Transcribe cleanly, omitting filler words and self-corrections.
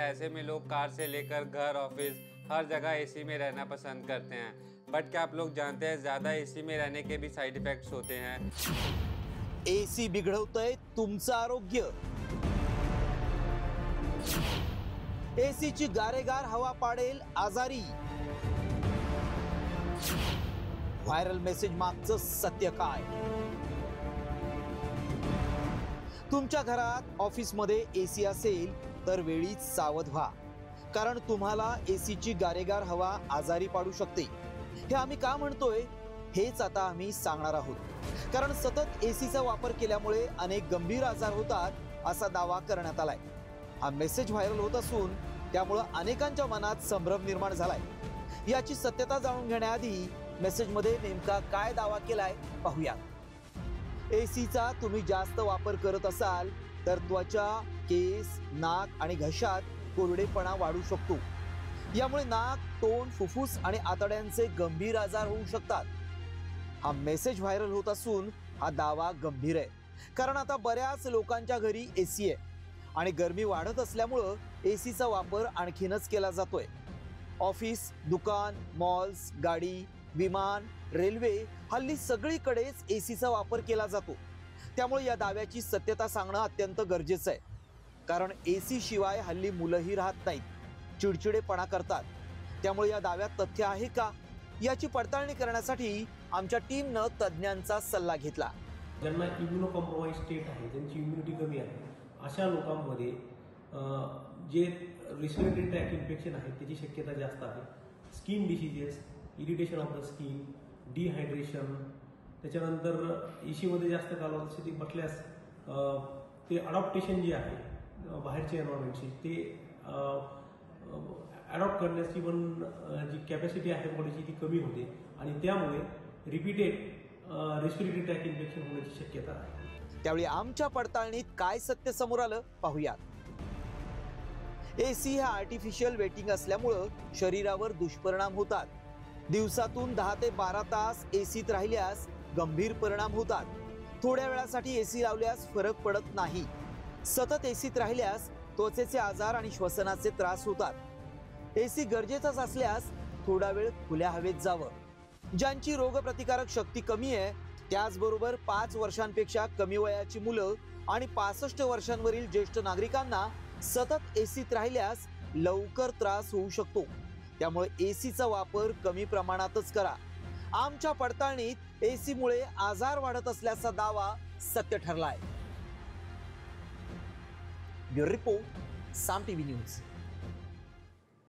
ऐसे में लोग कार से लेकर घर, ऑफिस हर जगह एसी में रहना पसंद करते हैं। बट क्या आप लोग जानते हैं ज़्यादा एसी में रहने के भी साइड इफेक्ट्स होते हैं? एसी बिघडवतोय तुमचं आरोग्य। एसीची गारेगार हवा पाडेल आजारी। व्हायरल मेसेज मागचं सत्य काय? तुमच्या घरात, ऑफिसमध्ये एसी असेल तर वेळीच सावध व्हा, कारण तुम्हाला एसीची गारेगार हवा आजारी पाडू शकते। हे आम्ही का म्हणतोय हेच आता आम्ही सांगणार आहोत, कारण सतत एसीचा वापर केल्यामुळे अनेक गंभीर आजार होतात असा दावा करण्यात आलाय। हा मेसेज व्हायरल होत असून त्यामुळे अनेकांच्या मनात संभ्रम निर्माण झालाय। याची सत्यता जाणून घेण्याआधी मेसेजमध्ये नेमका काय दावा केलाय पाहूया। एसीचा तुम्ही जास्त वापर करत असाल तर त्वचा, केस, नाक आणि घशात कोरडेपणा वाढू शकतो। यामुळे नाक, तोंड, फुफ्फुस आणि आतड्यांचे गंभीर आजार होऊ शकतात। हा मेसेज व्हायरल होत असून हा दावा गंभीर आहे, कारण आता बऱ्याच लोकांच्या घरी एसी आहे आणि गरमी वाढत असल्यामुळे एसीचा वापर आणखीनच केला जातोय। ऑफिस, दुकान, मॉल्स, गाडी, विमान, रेल्वे हल्ली सगळीकडेच एसीचा वापर केला जातो। त्यामुळे या दाव्याची सत्यता सांगणं अत्यंत गरजेचं आहे, कारण एसी शिवाय हल्ली मुलंही राहत नाहीत, चिडचिडेपणा करतात। त्यामुळे या दाव्यात तथ्य आहे का याची पडताळणी करण्यासाठी आमच्या टीमनं तज्ज्ञांचा सल्ला घेतला। ज्यांना इम्युनो कॉम्प्रोमाइज स्टेट आहे, ज्यांची इम्युनिटी कमी आहे, अशा लोकांमध्ये जे रेस्पिरेटरी ट्रॅक इन्फेक्शन आहे त्याची शक्यता जास्त आहे। Skin diseases, irritation of the skin, dehydration, त्याच्यानंतर एसीमध्ये जास्त कालावधीसाठी बसल्यास ते अडॉप्टेशन जे आहे बाहेरच्या एन्व्हायरमेंटची ते अडॉप्ट करण्याची पण जी कॅपॅसिटी आहे बॉडीची ती कमी होते आणि त्यामुळे रिपीटेड रेस्पिरेटरी ट्रॅक इन्फेक्शन होण्याची शक्यता आहे। त्यावेळी आमच्या पडताळणीत काय सत्य समोर आलं पाहूयात। एसी हा आर्टिफिशियल वेटिंग असल्यामुळे शरीरावर दुष्परिणाम होतात। दिवसातून 10 ते 12 तास एसीत राहिल्यास गंभीर परिणाम होतात। थोड्या वेळासाठी एसी लावल्यास फरक पडत नाही। सतत एसीत राहिल्यास त्वचेचे आजार आणि श्वसनाचे त्रास होतात। एसी गरजेचाच असल्यास थोडा वेळ खुल्या हवेत जावं। ज्यांची रोगप्रतिकारक शक्ती कमी आहे, त्याचबरोबर 5 वर्षांपेक्षा कमी वयाची मुलं आणि 65 वर्षांवरील ज्येष्ठ नागरिकांना सतत एसीत राहिल्यास लवकर त्रास होऊ शकतो। त्यामुळे एसीचा वापर कमी प्रमाणातच करा। आमच्या पडताळणीत एसीमुळे आजार वाढत असल्याचा दावा सत्य ठरलाय। ब्युरो रिपोर्ट, साम टीव्ही न्यूज।